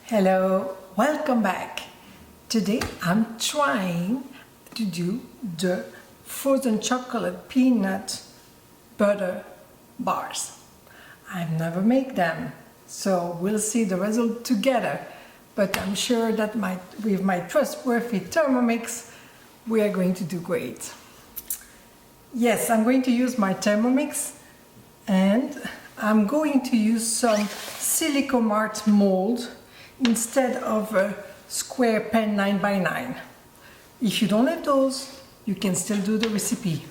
Hello, welcome back. Today I'm trying to do the frozen chocolate peanut butter bars. I've never made them, so we'll see the result together. But I'm sure that with my trustworthy Thermomix, we are going to do great. Yes, I'm going to use my Thermomix and I'm going to use some Silicomart mold instead of a square pen 9x9. If you don't have those, you can still do the recipe.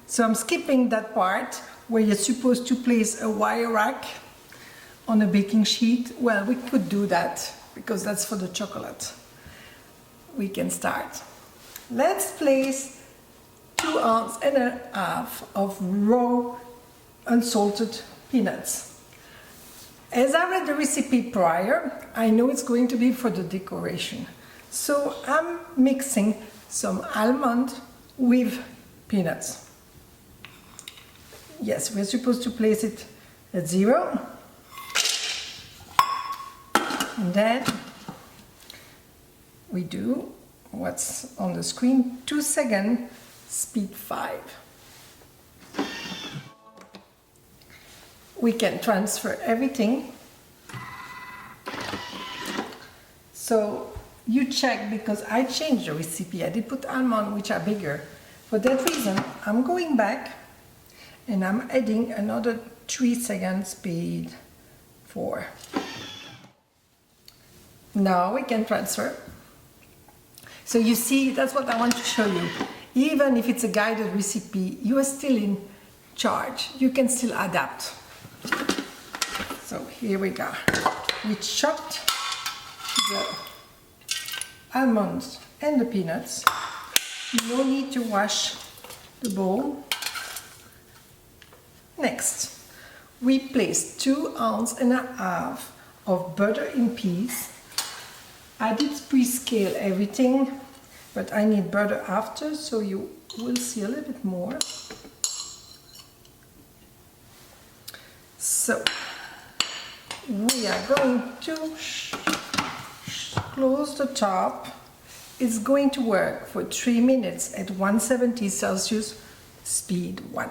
So I'm skipping that part where you're supposed to place a wire rack on a baking sheet. Well, we could do that because that's for the chocolate. We can start. Let's place 2.5 ounces of raw unsalted peanuts. As I read the recipe prior, I know it's going to be for the decoration. So I'm mixing some almond with peanuts. Yes, we're supposed to place it at 0. And then we do what's on the screen, 2 seconds, speed 5. We can transfer everything. So you check, because I changed the recipe. I did put almonds, which are bigger. For that reason, I'm going back and I'm adding another 3 seconds, speed 4. Now we can transfer. So you see, that's what I want to show you. Even if it's a guided recipe, you are still in charge. You can still adapt. So here we go. We chopped the almonds and the peanuts. No need to wash the bowl. Next, we place 2.5 ounces of butter in piece. I did pre-scale everything, but I need butter after, so you will see a little bit more. So we are going to close the top. It's going to work for 3 minutes at 170 Celsius, speed 1.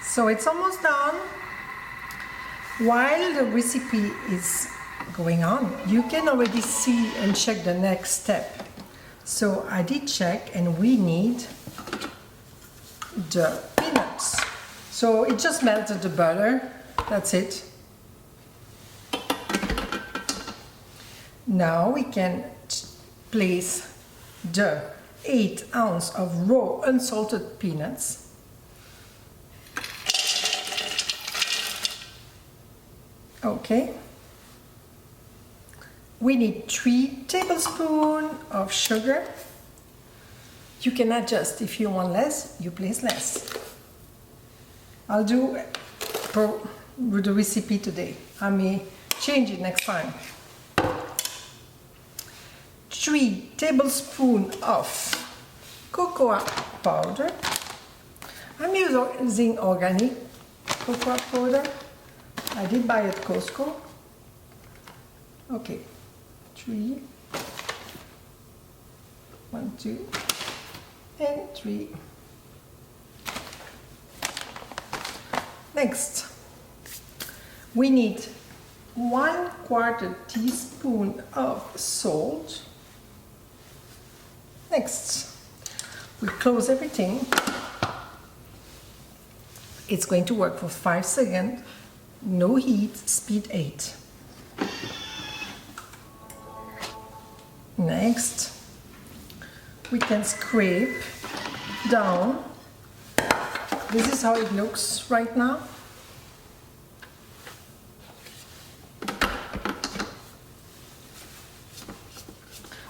So it's almost done. While the recipe is going on, you can already see and check the next step. So I did check, and we need the peanuts. So it just melted the butter. That's it. Now we can place the 8 ounces of raw unsalted peanuts. Okay. We need 3 tablespoons of sugar. You can adjust. If you want less, you place less. I'll do the recipe today. I may change it next time. 3 tablespoons of cocoa powder. I'm using organic cocoa powder. I did buy at Costco. Okay, 3, 1, 2, and 3. Next, we need 1/4 teaspoon of salt. Next, we close everything. It's going to work for 5 seconds. No heat, speed 8. Next, we can scrape down. This is how it looks right now.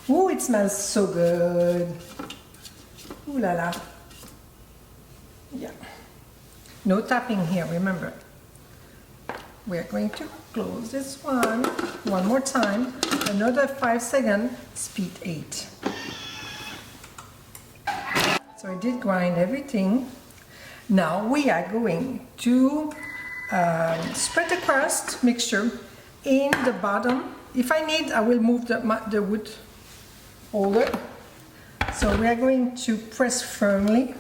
Ooh, it smells so good. Ooh la la. Yeah. No tapping here, remember. We're going to close this one more time. Another 5 seconds, speed 8. So I did grind everything. Now we are going to spread the crust mixture in the bottom. If I need, I will move the wood holder. So we are going to press firmly.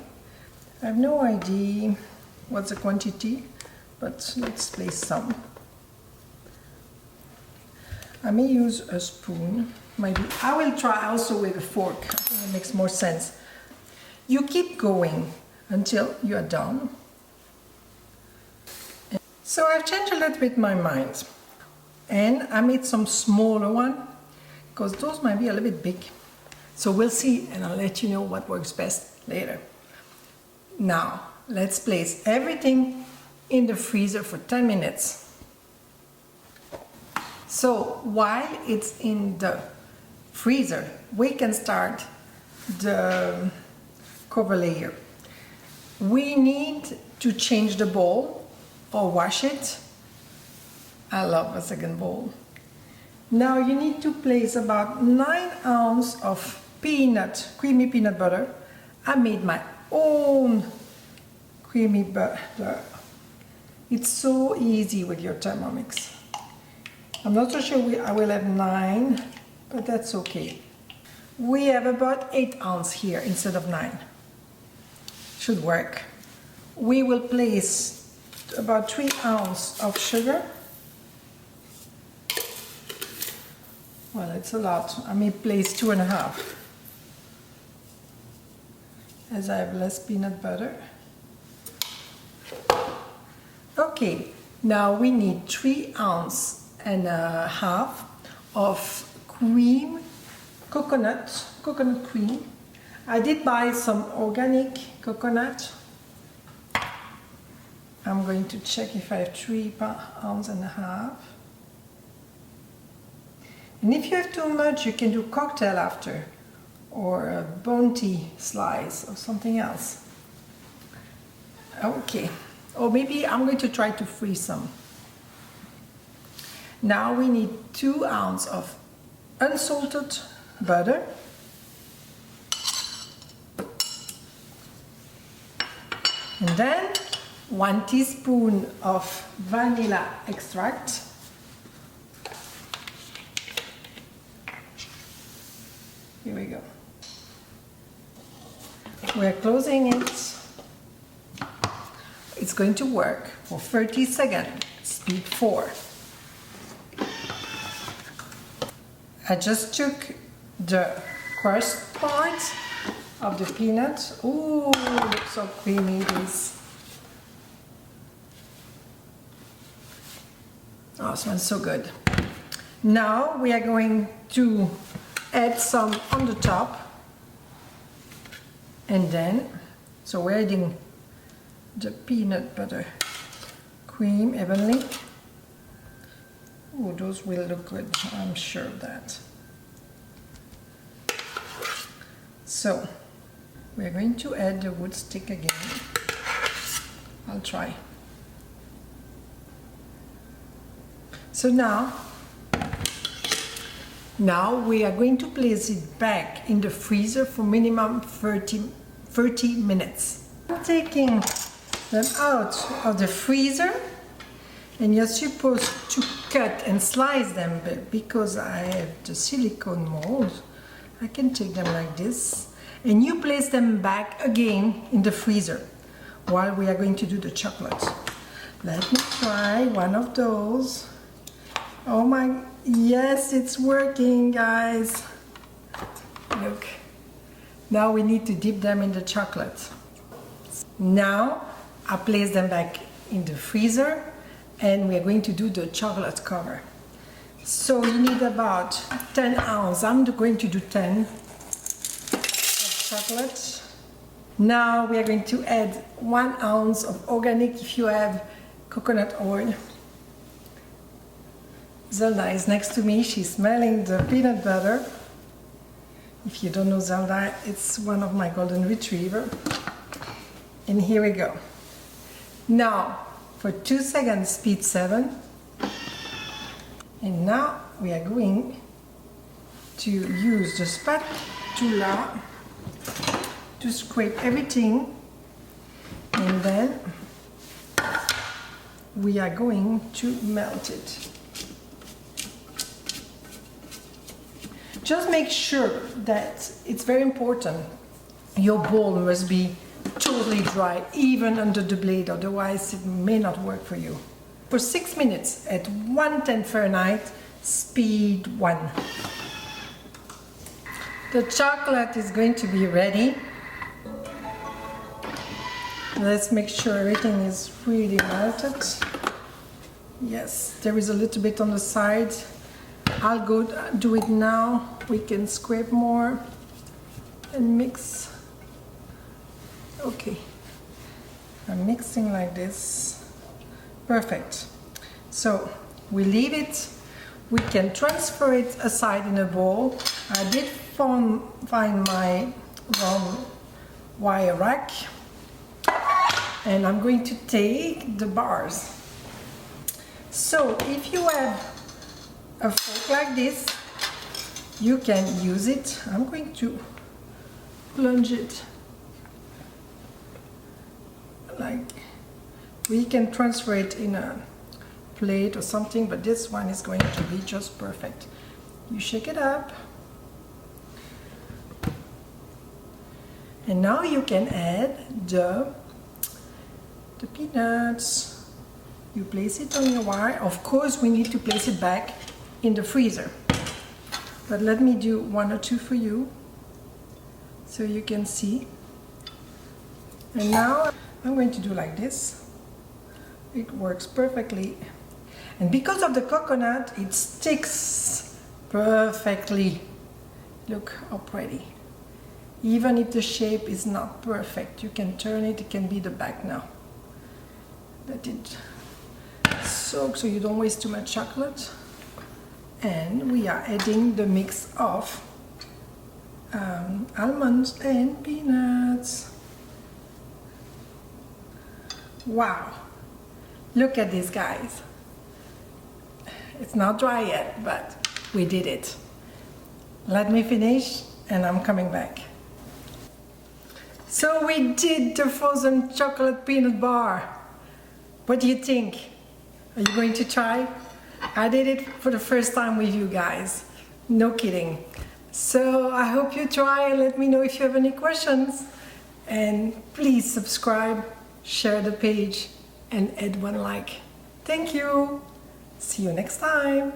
I have no idea what's the quantity, but let's place some. I may use a spoon, maybe. I will try also with a fork. I think it makes more sense. You keep going until you are done. So I've changed a little bit my mind, and I made some smaller one because those might be a little bit big. So we'll see, and I'll let you know what works best later. Now let's place everything in the freezer for 10 minutes. So while it's in the freezer, we can start the cover layer. We need to change the bowl or wash it. I love a second bowl. Now you need to place about 9 ounces of creamy peanut butter. I made my own creamy butter. It's so easy with your Thermomix. I'm not so sure I will have 9, but that's okay. We have about 8 ounces here instead of 9. Should work. We will place about 3 ounces of sugar. Well, it's a lot. I may place 2.5, as I have less peanut butter. Okay, now we need 3.5 ounces of coconut cream. I did buy some organic coconut. I'm going to check if I have 3.5 ounces. And if you have too much, you can do cocktail after, or a bounty slice or something else. Okay, or maybe I'm going to try to freeze some. Now we need 2 ounces of unsalted butter. And then 1 teaspoon of vanilla extract. Here we go. We're closing it. It's going to work for 30 seconds, speed 4. I just took the crust part of the peanut. Ooh, looks so creamy it is. Oh, it smells so good. Now we are going to add some on the top. And then, so we're adding the peanut butter cream evenly. Oh, those will look good, I'm sure of that. So, we're going to add the wood stick again. I'll try. So now we are going to place it back in the freezer for minimum 30 minutes. I'm taking them out of the freezer, and you're supposed to cut and slice them, but because I have the silicone mold, I can take them like this, and you place them back again in the freezer while we are going to do the chocolate. Let me try one of those. Oh my, yes, it's working, guys. Look. Now we need to dip them in the chocolate. Now I place them back in the freezer, and we are going to do the chocolate cover. So you need about 10 ounces. I'm going to do 10 of chocolate. Now we are going to add 1 ounce of organic if you have coconut oil. Zelda is next to me. She's smelling the peanut butter. If you don't know Zelda, it's one of my golden retriever. And here we go. Now, for 2 seconds, speed 7. And now we are going to use the spatula to scrape everything, and then we are going to melt it. Just make sure that it's very important. Your bowl must be totally dry, even under the blade, otherwise it may not work for you. For 6 minutes at 110 Fahrenheit, speed 1. The chocolate is going to be ready. Let's make sure everything is really melted. Yes, there is a little bit on the side. I'll go do it now. We can scrape more and mix. Okay, I'm mixing like this. Perfect. So we leave it. We can transfer it aside in a bowl. I did find my round wire rack, and I'm going to take the bars. So if you have a fork like this, you can use it. I'm going to plunge it like, we can transfer it in a plate or something, but this one is going to be just perfect. You shake it up, and now you can add the peanuts. You place it on your wire. Of course, we need to place it back in the freezer, but let me do 1 or 2 for you so you can see. And now I'm going to do like this. It works perfectly, and because of the coconut, it sticks perfectly. Look how pretty. Even if the shape is not perfect, you can turn it. It can be the back now. Let it soak so you don't waste too much chocolate. And we are adding the mix of almonds and peanuts. Wow, look at this, guys. It's not dry yet, but we did it. Let me finish and I'm coming back. So we did the frozen chocolate peanut bar. What do you think? Are you going to try? I did it for the first time with you guys. No kidding. So I hope you try and let me know if you have any questions. And please subscribe, share the page, and add 1 like. Thank you. See you next time.